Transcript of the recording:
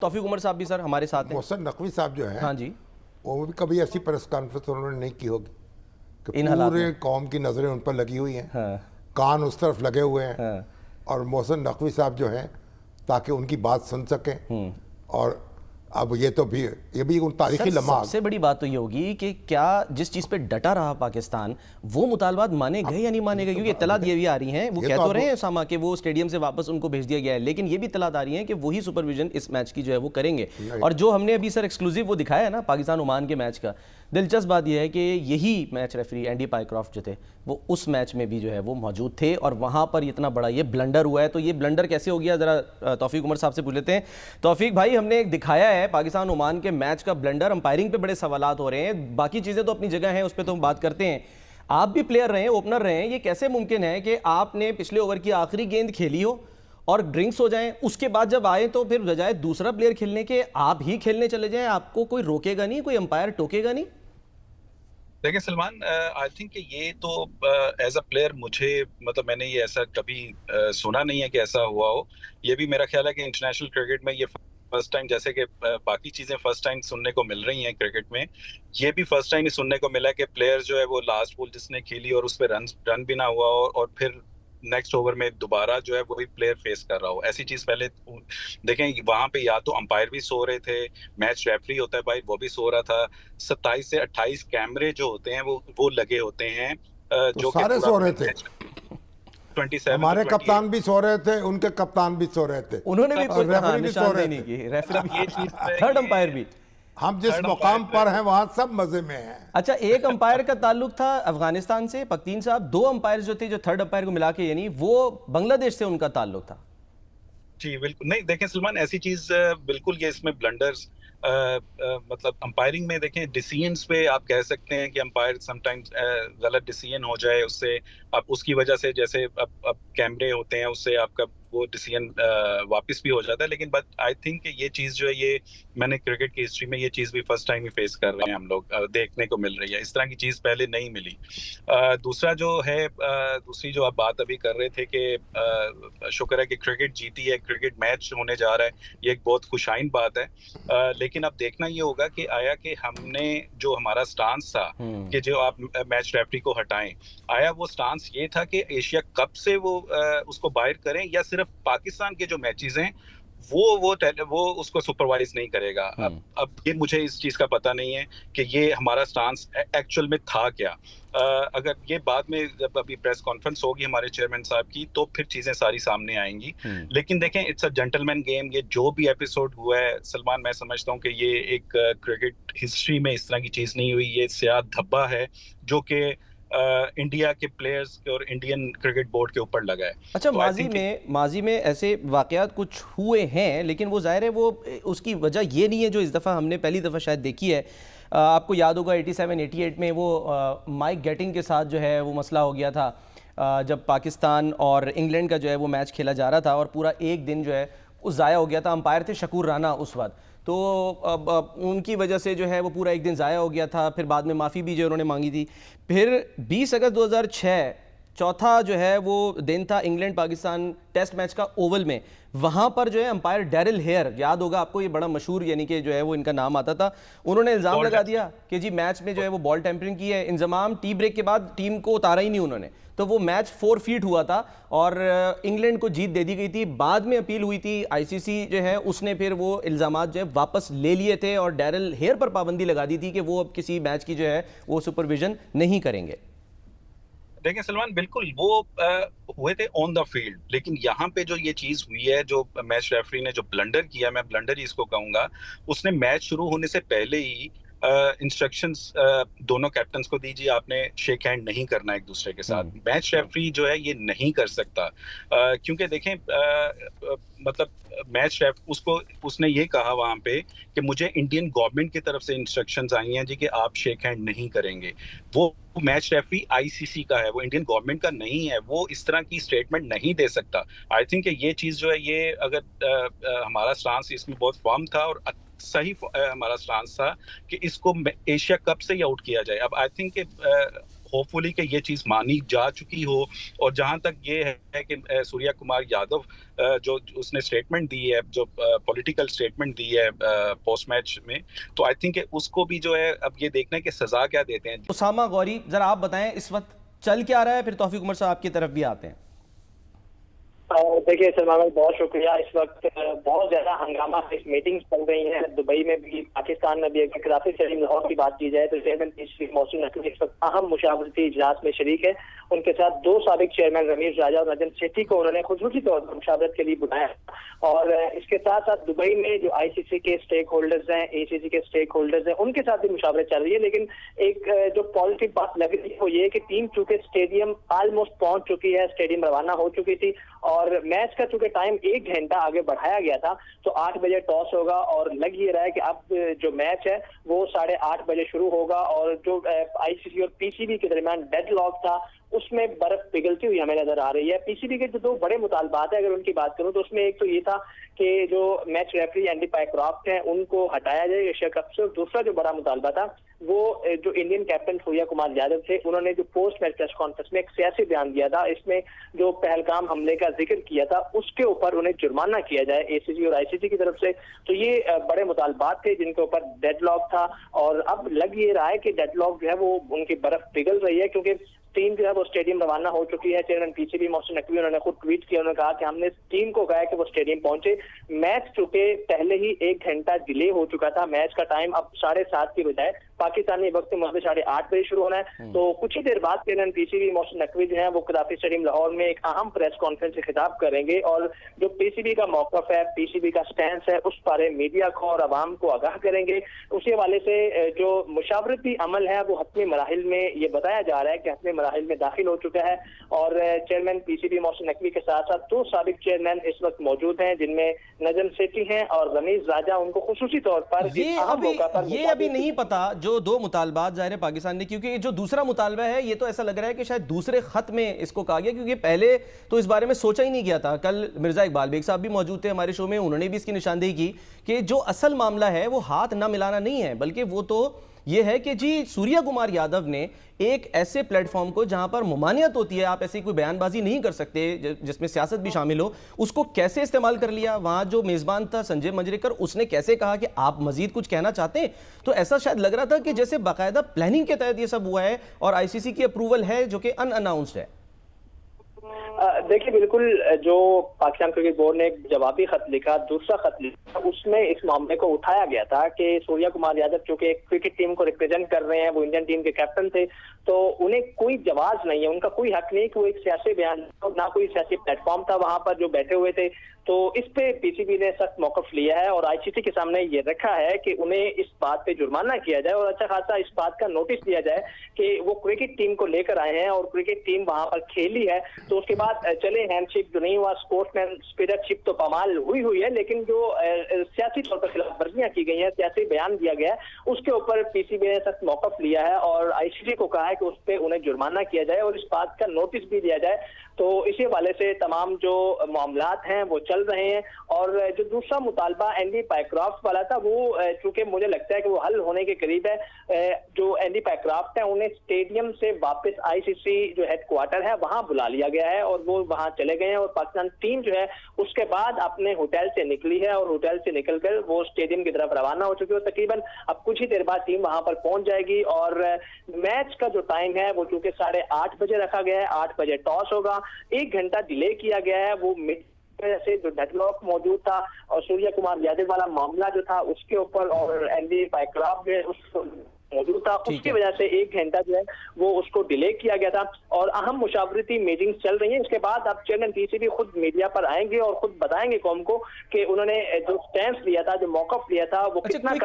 तौफीक उमर साहब भी सर हमारे साथ हैं। मोहसिन नकवी साहब जो है, हाँ जी, वो भी कभी ऐसी प्रेस कॉन्फ्रेंस उन्होंने नहीं की होगी कि इन हालात पूरे में। कौम की नज़रें उन पर लगी हुई हैं, हाँ कान उस तरफ लगे हुए हैं, हाँ और मोहसिन नकवी साहब जो हैं ताकि उनकी बात सुन सकें। और अब ये भी उन तारीखी सर, लम्हा। सबसे बड़ी बात तो ये होगी कि क्या जिस चीज़ पे डटा रहा पाकिस्तान, वो मुतालबात माने गए या नहीं माने गए? क्योंकि इत्तलात ये भी आ रही हैं, वो ये कह तो तो आप रहे हैं सामा कि वो स्टेडियम से वापस उनको भेज दिया गया है, लेकिन ये भी इत्तलात आ रही हैं कि वही सुपरविजन इस मैच की जो है वो करेंगे। और जो हमने अभी सर एक्सक्लूसिव वो दिखाया है ना पाकिस्तान ओमान के मैच का, दिलचस्प बात यह है कि यही मैच रेफरी एंडी पाइक्रॉफ्ट जो थे वो उस मैच में भी जो है वो मौजूद थे, और वहाँ पर इतना बड़ा ये ब्लंडर हुआ है। तो ये ब्लंडर कैसे हो गया, ज़रा तौफीक उमर साहब से पूछ लेते हैं। तौफीक भाई, हमने एक दिखाया है पाकिस्तान ओमान के मैच का ब्लंडर, अंपायरिंग पे बड़े सवालात हो रहे हैं, बाकी चीज़ें तो अपनी जगह हैं, उस पर तो हम बात करते हैं। आप भी प्लेयर रहे हैं, ओपनर रहे हैं, ये कैसे मुमकिन है कि आपने पिछले ओवर की आखिरी गेंद खेली हो और ड्रिंक्स हो जाएं, उसके बाद जब आए तो फिर बजाय दूसरा प्लेयर खेलने के आप ही खेलने चले जाएं? आपको कोई रोकेगा नहीं, कोई अंपायर टोकेगा नहीं? देखिए सलमान, आई थिंक कि ये तो एज अ प्लेयर मुझे मतलब मैंने ये ऐसा कभी सुना नहीं है कि ऐसा हुआ हो। ये भी मेरा ख्याल है कि इंटरनेशनल क्रिकेट में ये फर्स्ट टाइम, जैसे कि बाकी चीजें फर्स्ट टाइम सुनने को मिल रही हैं क्रिकेट में, ये भी फर्स्ट टाइम ही सुनने को मिला कि प्लेयर जो है वो लास्ट बॉल जिसने खेली और उस पर रन भी ना हुआ हो और फिर नेक्स्ट ओवर में दोबारा जो है वही प्लेयर फेस कर रहा हो। ऐसी चीज पहले देखें, वहां पे या तो अंपायर भी सो रहे थे, मैच रेफरी होता है भाई वो भी सो रहा था, 27 से 28 कैमरे जो होते हैं वो लगे होते हैं, तो जो सारे सो रहे थे। 27 हमारे to 28 कप्तान भी सो रहे थे, उनके कप्तान भी सो रहे थे, उन्होंने भी और रेफरी भी सो रहे नहीं थे। की, रेफरी अब ये चीज थर्ड अंपायर भी। हम जिस थर्ड मुकाम अंपायर पर हैं वहां सब मजे में हैं। अच्छा, एक अंपायर का ताल्लुक था अफगानिस्तान से, पख्तीन साहब, दो अंपायर जो थे, जो थर्ड अंपायर को मिला के, यानी वो बांग्लादेश से उनका ताल्लुक था। जी बिल्कुल नहीं। देखें सलमान, ऐसी चीज बिल्कुल ये इसमें ब्लंडर्स मतलब अंपायरिंग में देखें, डिसीजंस पे आप कह सकते हैं कि अंपायर समटाइम्स गलत डिसीजन हो जाए, उससे अब उसकी वजह से जैसे अब कैमरे होते हैं उससे आपका वो डिसीजन वापस भी हो जाता है। लेकिन बट आई थिंक ये चीज जो है, ये मैंने क्रिकेट की हिस्ट्री में ये चीज भी फर्स्ट टाइम ही फेस कर रहे हैं हम लोग, देखने को मिल रही है। इस तरह की चीज पहले नहीं मिली। दूसरा जो है, दूसरी जो आप बात अभी कर रहे थे कि शुक्र है कि क्रिकेट जीती है, क्रिकेट मैच होने जा रहा है, ये एक बहुत खुशाइन बात है। लेकिन अब देखना ये होगा कि आया कि हमने जो हमारा स्टांस था कि जो आप मैच रेफरी को हटाएं, आया वो स्टांस ये था कि एशिया कप से वो उसको बाहर करें, या सिर्फ पाकिस्तान के जो मैचेस हैं वो उसको सुपरवाइज नहीं करेगा। अब ये मुझे इस चीज का पता नहीं है कि ये हमारा स्टांस एक्चुअल में था क्या। अगर ये बाद में जब अभी प्रेस कॉन्फ्रेंस होगी हमारे चेयरमैन साहब की, तो फिर चीजें सारी सामने आएंगी। लेकिन देखें, इट्स अ जेंटलमैन गेम। ये जो भी एपिसोड हुआ है सलमान, मैं समझता हूँ कि ये एक क्रिकेट हिस्ट्री में इस तरह की चीज नहीं हुई। ये स्याह धब्बा है जो कि इंडिया के प्लेयर्स और इंडियन क्रिकेट बोर्ड के ऊपर लगा है। अच्छा, तो माजी में ऐसे वाकयात कुछ हुए हैं, लेकिन वो जाहिर है वो उसकी वजह ये नहीं है जो इस दफ़ा हमने पहली दफ़ा शायद देखी है। आपको याद होगा 87-88 में वो माइक गेटिंग के साथ जो है वो मसला हो गया था, जब पाकिस्तान और इंग्लैंड का जो है वो मैच खेला जा रहा था और पूरा एक दिन जो है वो ज़ाया हो गया था। अंपायर थे शकूर राना उस वक्त, तो अब उनकी वजह से जो है वो पूरा एक दिन ज़ाया हो गया था। फिर बाद में माफ़ी भी जो उन्होंने मांगी थी। फिर 20 अगस्त 2006 चौथा जो है वो दिन था इंग्लैंड पाकिस्तान टेस्ट मैच का ओवल में, वहाँ पर जो है अंपायर डैरिल हेयर, याद होगा आपको, ये बड़ा मशहूर यानी कि जो है वो इनका नाम आता था, उन्होंने इल्ज़ाम लगा दिया कि जी मैच में जो है वो बॉल टेम्परिंग की है। इंजमाम टी ब्रेक के बाद टीम को उतारा ही नहीं उन्होंने, तो वो मैच 4 फीट हुआ था और इंग्लैंड को जीत दे दी गई थी। बाद में अपील हुई थी, आईसीसी जो है उसने फिर वो इल्ज़ामात जो है वापस ले लिए थे और डैरिल हेयर पर पाबंदी लगा दी थी कि वो अब किसी मैच की जो है वो सुपरविजन नहीं करेंगे। देखें सलमान, बिल्कुल वो हुए थे ऑन द फील्ड, लेकिन यहाँ पे जो ये चीज हुई है, जो मैच रेफरी ने जो ब्लंडर किया, मैं ब्लंडर ही इसको कहूंगा, उसने मैच शुरू होने से पहले ही इंस्ट्रक्शंस दोनों कैप्टन्स को दीजिए, आपने शेक हैंड नहीं करना एक दूसरे के साथ। मैच रेफरी जो है ये नहीं कर सकता, क्योंकि देखें मतलब मैच रेफ उसने ये कहा वहां पे कि मुझे इंडियन गवर्नमेंट की तरफ से इंस्ट्रक्शंस आई हैं जी कि आप शेक हैंड नहीं करेंगे। वो मैच रेफरी आईसीसी का है, वो इंडियन गवर्नमेंट का नहीं है, वो इस तरह की स्टेटमेंट नहीं दे सकता। आई थिंक ये चीज जो है, ये अगर हमारा स्टांस इसमें बहुत फर्म था और सही हमारा स्टांस था कि इसको एशिया कप से ही आउट किया जाए। अब आई थिंक होपफुली कि ये चीज़ मानी जा चुकी हो। और जहाँ तक ये है कि सूर्या कुमार यादव जो उसने स्टेटमेंट दी है, जो पॉलिटिकल स्टेटमेंट दी है पोस्ट मैच में, तो आई थिंक उसको भी जो है अब ये देखना है कि सजा क्या देते हैं। उसामा गौरी, जरा आप बताएं इस वक्त चल क्या रहा है, फिर तौफीक उमर साहब की तरफ भी आते हैं। देखिए सलमान भाई, बहुत शुक्रिया। इस वक्त बहुत ज्यादा हंगामा इस मीटिंग चल रही है दुबई में भी, पाकिस्तान में भी। अगर कराची शरीफ लाहौर की बात की जाए तो चेयरमैन पीसीबी मोहसिन नकवी इस वक्त अहम मुशावरती इजलास में शरीक है। उनके साथ 2 साबिक चेयरमैन रमीज राजा और नजम सेठी को उन्होंने खुसूसी तौर पर मुशावरत के लिए बुलाया। और इसके साथ साथ दुबई में जो आईसीसी के स्टेक होल्डर्स हैं, एसीसी के स्टेक होल्डर्स हैं, उनके साथ भी मुशावरत चल रही है। लेकिन एक जो पॉजिटिव बात लग रही है वो ये कि टीम चूंकि स्टेडियम ऑलमोस्ट पहुंच चुकी है, स्टेडियम रवाना हो चुकी थी, और मैच का चूंकि टाइम 1 घंटा आगे बढ़ाया गया था, तो 8 बजे टॉस होगा और लग ये रहा है कि अब जो मैच है वो 8:30 बजे शुरू होगा। और जो आईसीसी और पीसीबी के दरमियान डेडलॉक था उसमें बर्फ पिघलती हुई हमें नजर आ रही है। पीसीबी के जो 2 बड़े मुतालबात है, अगर उनकी बात करूं तो उसमें एक तो ये था कि जो मैच रेफरी एंडी पायक्रॉफ्ट हैं उनको हटाया जाए एशिया कप से। और दूसरा जो बड़ा मुतालबा था वो जो इंडियन कैप्टन सूर्या कुमार यादव थे, उन्होंने जो पोस्ट मैच प्रेस कॉन्फ्रेंस में एक सियासी बयान दिया था, इसमें जो पहलगाम हमले का जिक्र किया था उसके ऊपर उन्हें जुर्माना किया जाए एसीसी और आईसीसी की तरफ से। तो ये बड़े मुतालबात थे जिनके ऊपर डेडलॉक था, और अब लग ये रहा है कि डेडलॉक जो है वो उनकी बर्फ पिघल रही है, क्योंकि टीम जो है वो स्टेडियम रवाना हो चुकी है। चेयरमैन पीसीबी मोहसिन नकवी उन्होंने खुद ट्वीट किया, उन्होंने कहा कि हमने टीम को कहा है कि वो स्टेडियम पहुंचे। मैच चूंकि पहले ही 1 घंटा डिले हो चुका था, मैच का टाइम अब 7:30 की बजाय पाकिस्तानी वक्त में 8:30 बजे शुरू होना है। तो कुछ ही देर बाद चेयरमैन पीसीबी मोहसिन नकवी जो है वो कराची स्टेडियम लाहौर में एक अहम प्रेस कॉन्फ्रेंस से खिताब करेंगे, और जो पीसीबी का मौकफ है, पीसीबी का स्टैंड है, उस बारे मीडिया को और आवाम को आगाह करेंगे। उसी हवाले से जो मुशावरती अमल है वो हतमी मराहिल में, ये बताया जा रहा है कि हतमी मराहिल में दाखिल हो चुका है। और चेयरमैन पीसीबी मोहसिन नकवी के साथ साथ 2 साबिक चेयरमैन इस वक्त मौजूद हैं, जिनमें नजम सेठी हैं और रमीज राजा। उनको खुसूसी तौर पर ये अभी नहीं पता जो 2 मुतालबात जाहिर है पाकिस्तान ने, क्योंकि जो दूसरा मुतालबा है ये तो ऐसा लग रहा है कि शायद दूसरे खत में इसको कहा गया, क्योंकि पहले तो इस बारे में सोचा ही नहीं गया था। कल मिर्जा इकबाल बेग साहब भी मौजूद थे हमारे शो में, उन्होंने भी इसकी निशानदेही की कि जो असल मामला है वो हाथ ना मिलाना नहीं है, बल्कि वो तो ये है कि जी सूर्या कुमार यादव ने एक ऐसे प्लेटफॉर्म को जहां पर ममानियत होती है, आप ऐसी कोई बयानबाजी नहीं कर सकते जिसमें सियासत भी शामिल हो, उसको कैसे इस्तेमाल कर लिया। वहां जो मेजबान था संजय मंजरेकर, उसने कैसे कहा कि आप मजीद कुछ कहना चाहते हैं। तो ऐसा शायद लग रहा था कि जैसे बाकायदा प्लानिंग के तहत ये सब हुआ है और आईसीसी की अप्रूवल है जो कि अनअनाउंस्ड है। देखिए, बिल्कुल जो पाकिस्तान क्रिकेट बोर्ड ने एक जवाबी खत लिखा, दूसरा खत लिखा, उसमें इस मामले को उठाया गया था कि सूर्या कुमार यादव चूंकि एक क्रिकेट टीम को रिप्रेजेंट कर रहे हैं, वो इंडियन टीम के कैप्टन थे, तो उन्हें कोई जवाज नहीं है, उनका कोई हक नहीं कि वो एक सियासी बयान, ना कोई सियासी प्लेटफॉर्म था वहां पर जो बैठे हुए थे। तो इस पे पीसीबी ने सख्त मौकफ लिया है और आईसीसी के सामने ये रखा है कि उन्हें इस बात पे जुर्माना किया जाए और अच्छा खासा इस बात का नोटिस दिया जाए कि वो क्रिकेट टीम को लेकर आए हैं और क्रिकेट टीम वहां पर खेली है। तो उसके बाद चले हैंडशेक जो नहीं हुआ, स्पोर्ट्समैन स्पिरिटशिप तो कमाल हुई है, लेकिन जो सियासी तौर पर खिलाफ वर्जियां की गई है, सियासी बयान दिया गया है, उसके ऊपर पीसीबी ने सख्त मौकफ लिया है और आईसीसी को कहा है कि उस पर उन्हें जुर्माना किया जाए और इस बात का नोटिस भी दिया जाए। तो इसी हवाले से तमाम जो मामलात हैं वो चल रहे हैं। और जो दूसरा मुतालबा एंडी पायक्रॉफ्ट वाला था, वो चूंकि मुझे लगता है कि वो हल होने के करीब है। जो एंडी पायक्रॉफ्ट है उन्हें स्टेडियम से वापस आईसीसी जो हेडक्वार्टर है वहां बुला लिया गया है और वो वहां चले गए हैं और पाकिस्तान टीम जो है उसके बाद अपने होटल से निकली है और होटल से निकलकर वो स्टेडियम की तरफ रवाना हो चुकी है। तकरीबन अब कुछ ही देर बाद टीम वहां पर पहुंच जाएगी और मैच का जो टाइम है वो चूंकि 8:30 बजे रखा गया है, 8 बजे टॉस होगा, 1 घंटा डिले किया गया है। वो से जो डेडलॉक मौजूद था और सूर्या कुमार यादव वाला मामला जो था उसके ऊपर और एंडी पायक्रॉफ्ट जो उसको मौजूद था, उसकी वजह से 1 घंटा जो है वो उसको डिले किया गया था और अहम मुशावरती मीटिंग चल रही है। इसके बाद अब चेयरमैन पीसीबी खुद मीडिया पर आएंगे और खुद बताएंगे कौम को कि उन्होंने जो स्टैंड लिया था, जो मौकफ लिया था, वो कितना